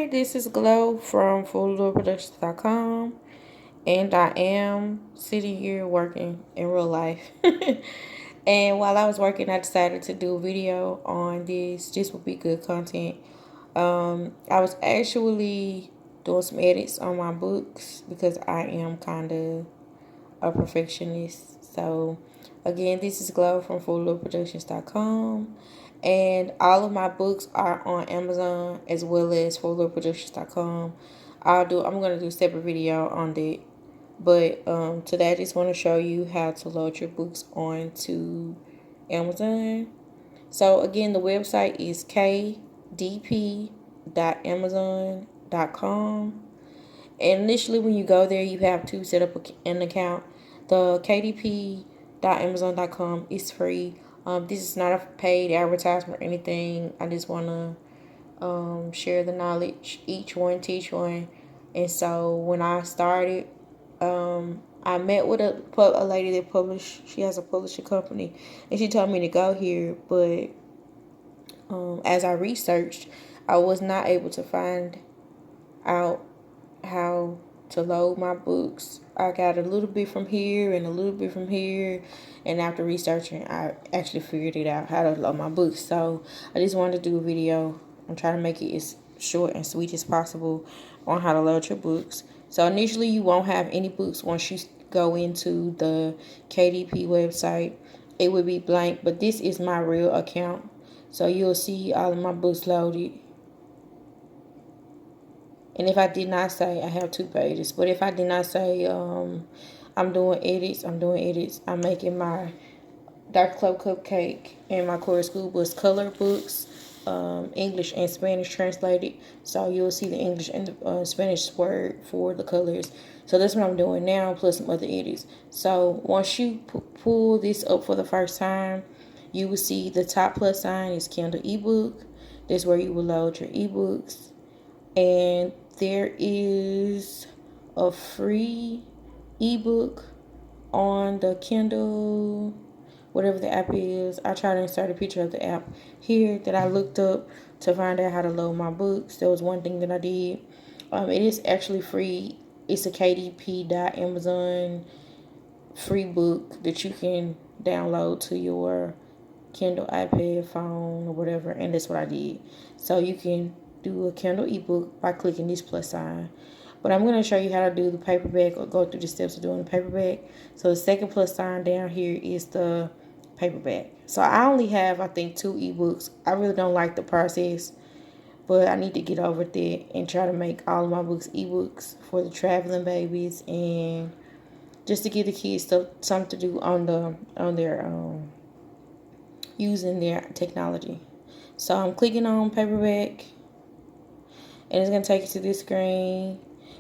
Hi, this is Glow from FullDoorProductions.com, and I am sitting here working in real life. And while I was working, I decided to do a video on this. This would be good content. I was actually doing some edits on my books because I am kind of a perfectionist. So, again, this is Glow from FullDoorProductions.com. And all of my books are on Amazon as well as FullDoorProductions.com. I'm gonna do a separate video on that. But today I just want to show you how to load your books onto Amazon. So again, the website is kdp.amazon.com. And initially when you go there, you have to set up an account. The kdp.amazon.com is free. This is not a paid advertisement or anything. I just want to share the knowledge, each one teach one. And so when I started, I met with a lady that published. She has a publishing company, and she told me to go here. But as I researched, I was not able to find out how to load my books. I got a little bit from here and a little bit from here, and after researching, I actually figured it out how to load my books. So I just wanted to do a video. I'm trying to make it as short and sweet as possible on how to load your books. So initially, you won't have any books once you go into the KDP website. It will be blank, but this is my real account. So you'll see all of my books loaded. And if I did not say, I have 2 pages. But if I did not say I'm doing edits, I'm making my Dark Club Cupcake and my Core School Books color books, English and Spanish translated. So you'll see the English and the Spanish word for the colors. So that's what I'm doing now, plus some other edits. So once you pull this up for the first time, you will see the top plus sign is Kindle ebook. That's where you will load your ebooks. And there is a free ebook on the Kindle, whatever the app is. I try to insert a picture of the app here that I looked up to find out how to load my books. There was one thing that I did. It is actually free. It's a kdp.amazon free book that you can download to your Kindle, iPad, phone, or whatever, and that's what I did. So you can do a Kindle ebook by clicking this plus sign. But I'm going to show you how to do the paperback or go through the steps of doing the paperback. So the second plus sign down here is the paperback. So I only have, I think, 2 ebooks. I really don't like the process, but I need to get over that and try to make all of my books ebooks for the traveling babies and just to give the kids something to do on their using their technology. So I'm clicking on paperback, and it's going to take you to this screen.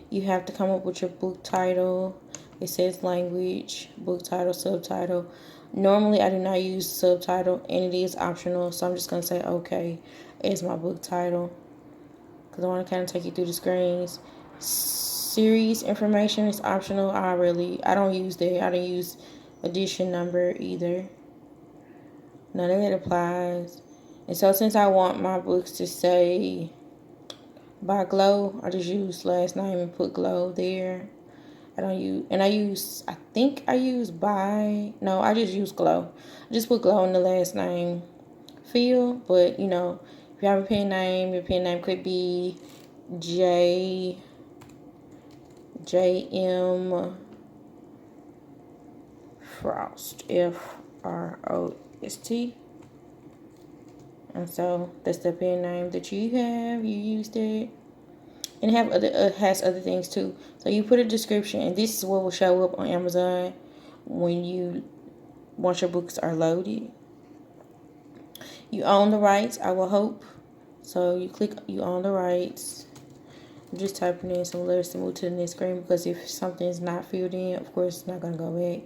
You have to come up with your book title. It says language, book title, subtitle. Normally, I do not use subtitle, and it is optional. So I'm just going to say, okay, it's my book title. Because I want to kind of take you through the screens. Series information is optional. I don't use that. I don't use edition number either. None of it applies. And so since I want my books to say by Glow, I just use last name and put Glow there. I just use Glow. I just put Glow in the last name field. But, if you have a pen name, your pen name could be J.M. Frost, Frost. And so that's the pen name that you have. You used it. And has other things too. So you put a description, and this is what will show up on Amazon once your books are loaded. You own the rights, I will hope. So you click you own the rights. I'm just typing in some letters to move to the next screen, because if something is not filled in, of course it's not going to go back.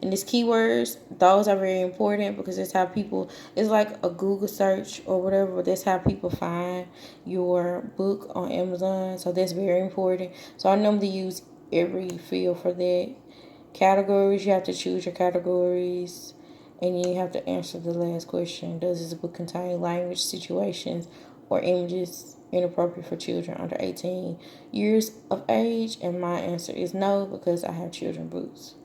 And these keywords, those are very important, because it's like a Google search or whatever, but that's how people find your book on Amazon. So that's very important. So I normally use every field for that. Categories, you have to choose your categories. And you have to answer the last question. Does this book contain language, situations, or images inappropriate for children under 18 years of age? And my answer is no, because I have children books.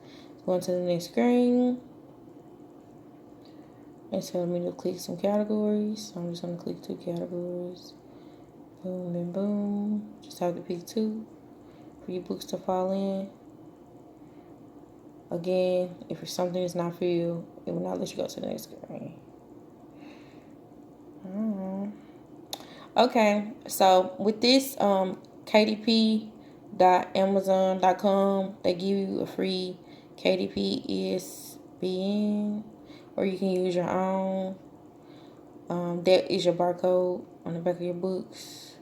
Going to the next screen. It's telling me to click some categories. So I'm just going to click 2 categories. Boom and boom. Just have to pick 2 for your books to fall in. Again, if something is not for you, it will not let you go to the next screen. Okay, so with this KDP.amazon.com, they give you a free KDP ISBN, or you can use your own. That is your barcode on the back of your books.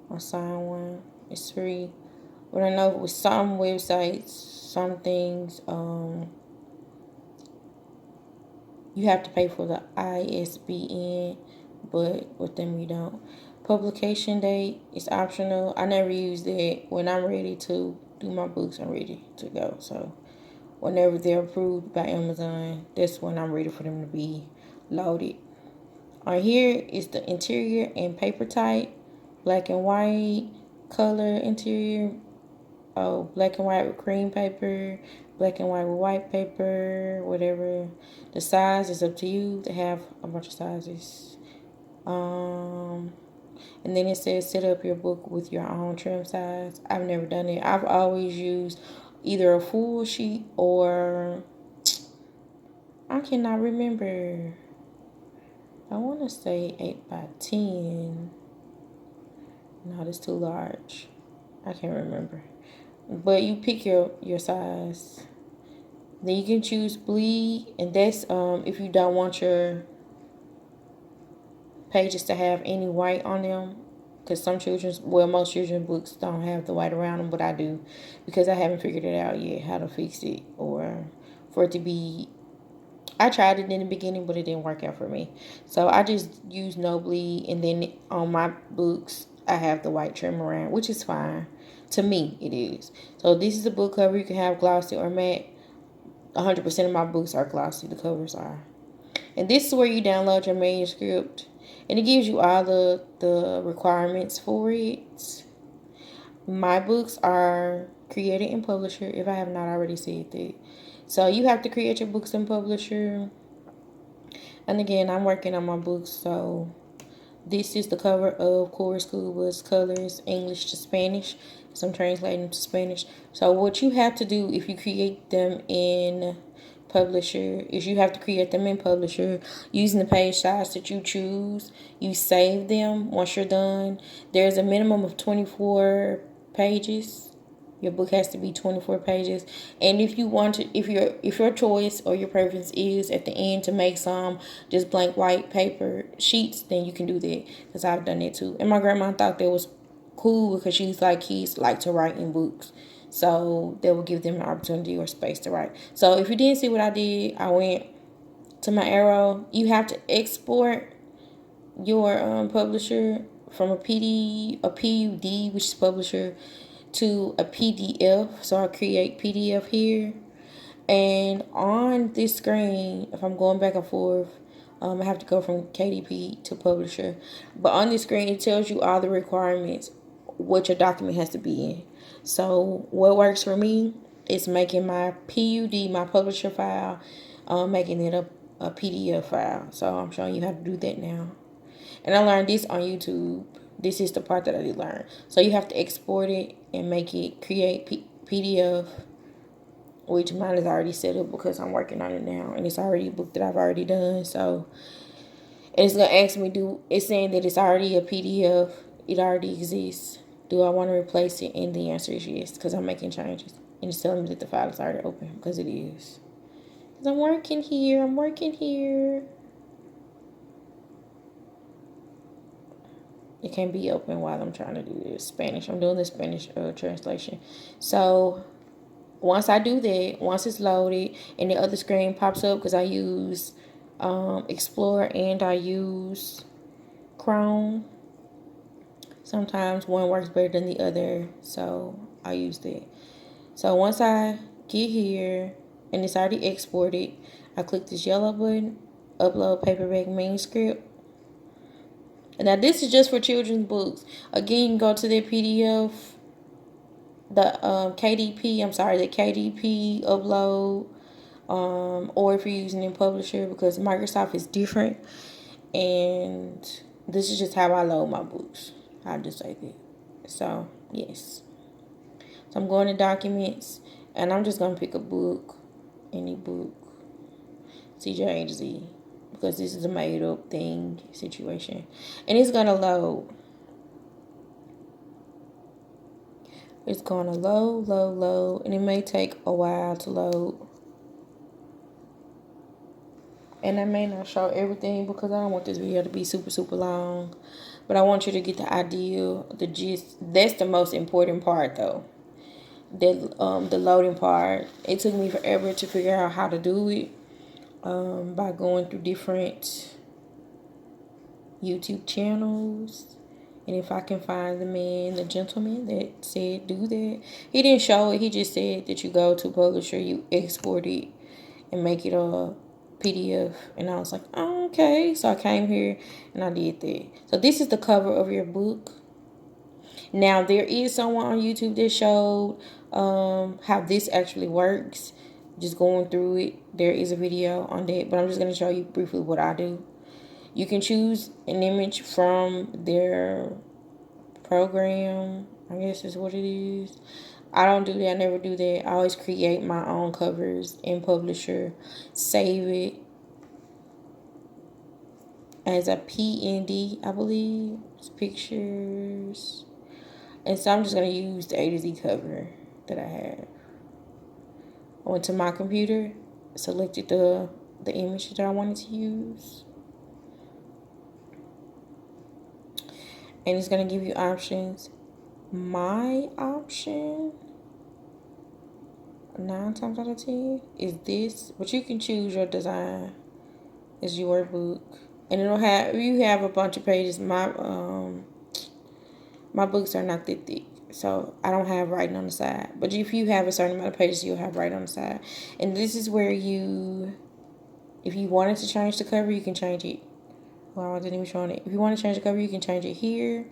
I'll sign one. It's free. But I know with some websites, some things, you have to pay for the ISBN, but with them you don't. Publication date is optional. I never use that. When I'm ready to do my books, I'm ready to go. So whenever they're approved by Amazon, that's when I'm ready for them to be loaded. On here is the interior and paper type, black and white, color interior, black and white with cream paper, black and white with white paper, whatever. The size is up to you. They have a bunch of sizes. And then it says set up your book with your own trim size. I've never done it. I've always used either a full sheet or I cannot remember. I want to say 8x10. No, that's too large. I can't remember. But you pick your size. Then you can choose bleed, and that's if you don't want your pages to have any white on them, because most children's books don't have the white around them, but I do, because I haven't figured it out yet how to fix it, or for it to be. I tried it in the beginning, but it didn't work out for me, so I just use no bleed, and then on my books I have the white trim around, which is fine. To me, it is. So this is a book cover. You can have glossy or matte. 100% of my books are glossy. The covers are. And this is where you download your manuscript. And it gives you all the requirements for it. My books are created in Publisher, if I have not already said that. So you have to create your books in Publisher. And again, I'm working on my books, so this is the cover of Core School Bus Colors, English to Spanish. So I'm translating to Spanish. So what you have to do if you create them in Publisher is you have to create them in Publisher using the page size that you choose. You save them once you're done. There's a minimum of 24 pages. Your book has to be 24 pages. And if you want to, if your choice or your preference is at the end to make some just blank white paper sheets, then you can do that, because I've done it too. And my grandma thought that was cool, because she's like, kids like to write in books, so that will give them an opportunity or space to write. So if you didn't see what I did, I went to my arrow. You have to export your publisher from a PUD, which is publisher, to a PDF. So I create PDF here, and on this screen, if I'm going back and forth, I have to go from KDP to publisher, but on this screen it tells you all the requirements, what your document has to be in. So what works for me is making my PUD, my publisher file, making it a PDF file. So I'm showing you how to do that now. And I learned this on YouTube. This is the part that I did learn. So you have to export it and make it create PDF, which mine is already set up because I'm working on it now, and it's already a book that I've already done. So it's gonna ask me, it's saying that it's already a PDF, it already exists. Do I want to replace it? And the answer is yes, because I'm making changes, and it's telling me that the file is already open, because it is. Because I'm working here. It can't be open while I'm trying to do this Spanish. I'm doing the Spanish translation. So once I do that, once it's loaded and the other screen pops up, because I use Explorer and I use Chrome. Sometimes one works better than the other, so I use that. So once I get here and it's already exported, I click this yellow button, upload paperback manuscript. Now this is just for children's books. Again, you can go to their PDF, the KDP. I'm sorry, the KDP upload, or if you're using a publisher, because Microsoft is different. And this is just how I load my books. I'll just say that. So yes. So I'm going to documents, and I'm just gonna pick a book, any book, CJ A to Z, because this is a made up thing situation, and it's gonna load. It's gonna load, and it may take a while to load. And I may not show everything because I don't want this video to be super long. But I want you to get the idea, the gist. That's the most important part though. The loading part. It took me forever to figure out how to do it. By going through different YouTube channels. And if I can find the gentleman that said do that. He didn't show it. He just said that you go to publisher, you export it, and make it a PDF. And I was like, oh, okay. So I came here and I did that. So this is the cover of your book. Now there is someone on YouTube that showed how this actually works. Just going through it. There is a video on that, but I'm just going to show you briefly what I do. You can choose an image from their program, I guess is what it is. I don't do that. I never do that. I always create my own covers in Publisher, save it as a PNG, I believe. It's pictures. And so I'm just going to use the A to Z cover that I have. I went to my computer, selected the image that I wanted to use. And it's going to give you options. My option, 9 times out of 10, is this. But you can choose your design. It's your book. And it'll have, you have a bunch of pages. My books are not that thick. So I don't have writing on the side. But if you have a certain amount of pages, you'll have writing on the side. And this is where you, if you wanted to change the cover, you can change it. Well, I didn't even show it. If you want to change the cover, you can change it here.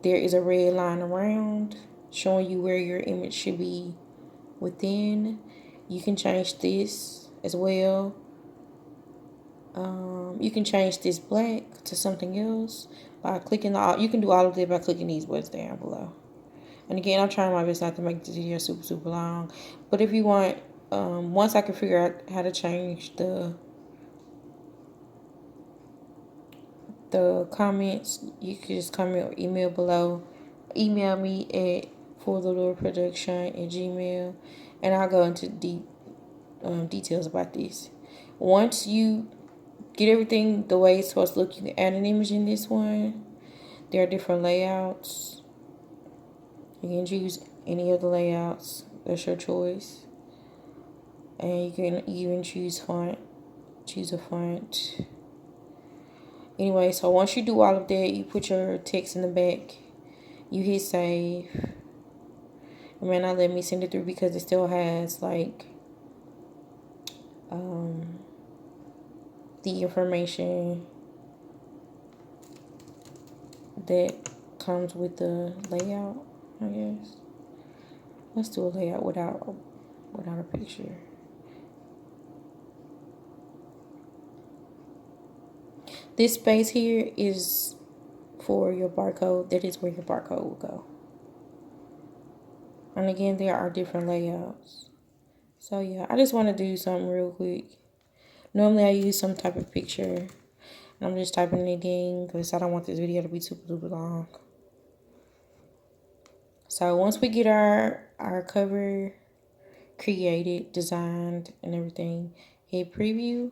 There is a red line around showing you where your image should be within. You can change this as well. You can change this black to something else by clicking you can do all of that by clicking these buttons down below. And again, I'm trying my best not to make this video super long. But if you want, once I can figure out how to change the comments, you can just comment or email below. Email me at forthelordproduction@gmail, and I'll go into deep details about this. Once you get everything the way it's supposed to look, you can add an image in this one. There are different layouts. You can choose any of the layouts. That's your choice. And you can even choose font. Choose a font. Anyway, so once you do all of that, you put your text in the back. You hit save. It may not let me send it through because it still has like the information that comes with the layout, I guess. Let's do a layout without a picture. This space here is for your barcode. That is where your barcode will go. And again, there are different layouts. So yeah, I just want to do something real quick. Normally I use some type of picture. And I'm just typing it in because I don't want this video to be super long. So once we get our cover created, designed, and everything, hit preview.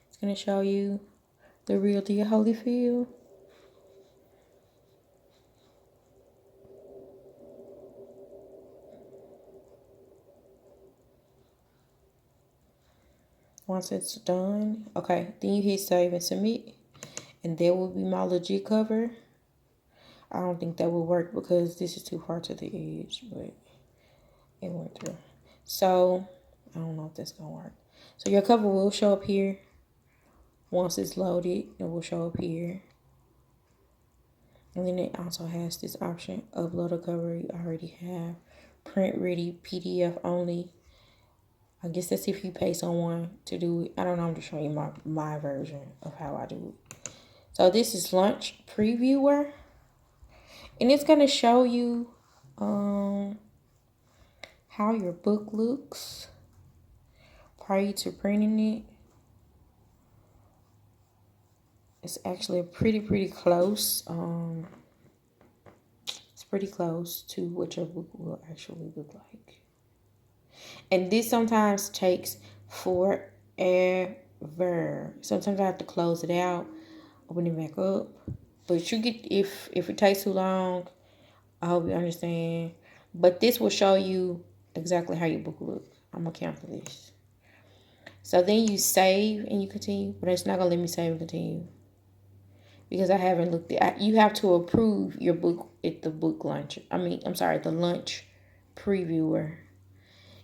It's going to show you the real deal Holyfield. Once it's done, okay, then you hit save and submit. And there will be my legit cover. I don't think that will work because this is too far to the edge, but it went through. So, I don't know if that's going to work. So, your cover will show up here. Once it's loaded, it will show up here. And then it also has this option, upload a cover you already have, print ready, PDF only. I guess that's if you pay someone to do it. I don't know, I'm just showing you my version of how I do it. So this is Lunch Previewer. And it's going to show you how your book looks prior to printing it. It's actually pretty close. It's pretty close to what your book will actually look like. And this sometimes takes forever. Sometimes I have to close it out, open it back up. But you get, if it takes too long, I hope you understand. But this will show you exactly how your book will look. I'm gonna cancel this. So then you save and you continue, but it's not gonna let me save and continue because I haven't looked at. You have to approve your book at the book launch. The Lunch Previewer.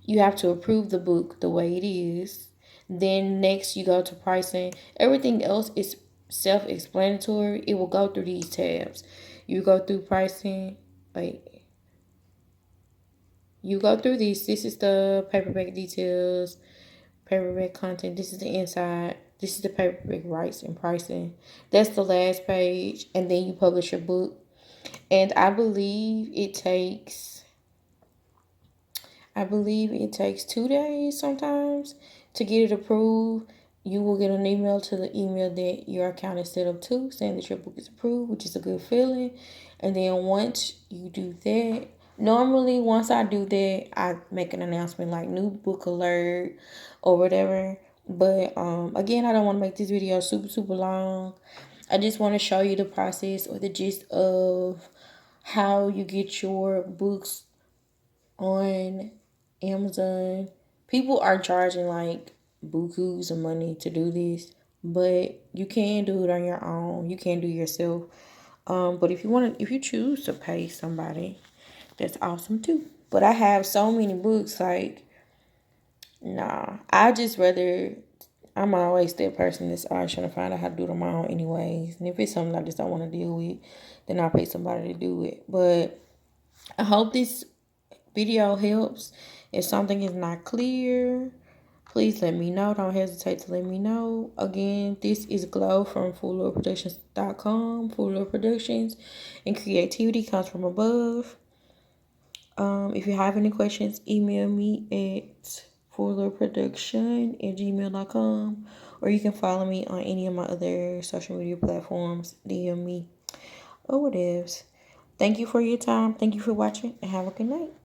You have to approve the book the way it is. Then next you go to pricing. Everything else is self-explanatory. It will go through these tabs. You go through pricing. You go through these. This is the paperback details, paperback content. This is the inside. This is the paperback rights and pricing. That's the last page. And then you publish your book. And I believe it takes 2 days sometimes to get it approved. You will get an email to the email that your account is set up to, saying that your book is approved, which is a good feeling. And then once you do that, normally once I do that, I make an announcement like new book alert or whatever. But again, I don't want to make this video super long. I just want to show you the process or the gist of how you get your books on Amazon. People are charging like bukus of money to do this, but you can do it on your own. You can do it yourself. But if you choose to pay somebody, that's awesome too. But I have so many books, like, nah. I'm always that person that's always trying to find out how to do it on my own anyways. And if it's something I just don't want to deal with, then I'll pay somebody to do it. But I hope this video helps. If something is not clear, please let me know. Don't hesitate to let me know. Again, this is Glow from FullLordProductions.com. Full Lord Productions, and creativity comes from above. If you have any questions, email me at fullordproduction@gmail.com, or you can follow me on any of my other social media platforms. DM me or whatevs. Thank you for your time. Thank you for watching, and have a good night.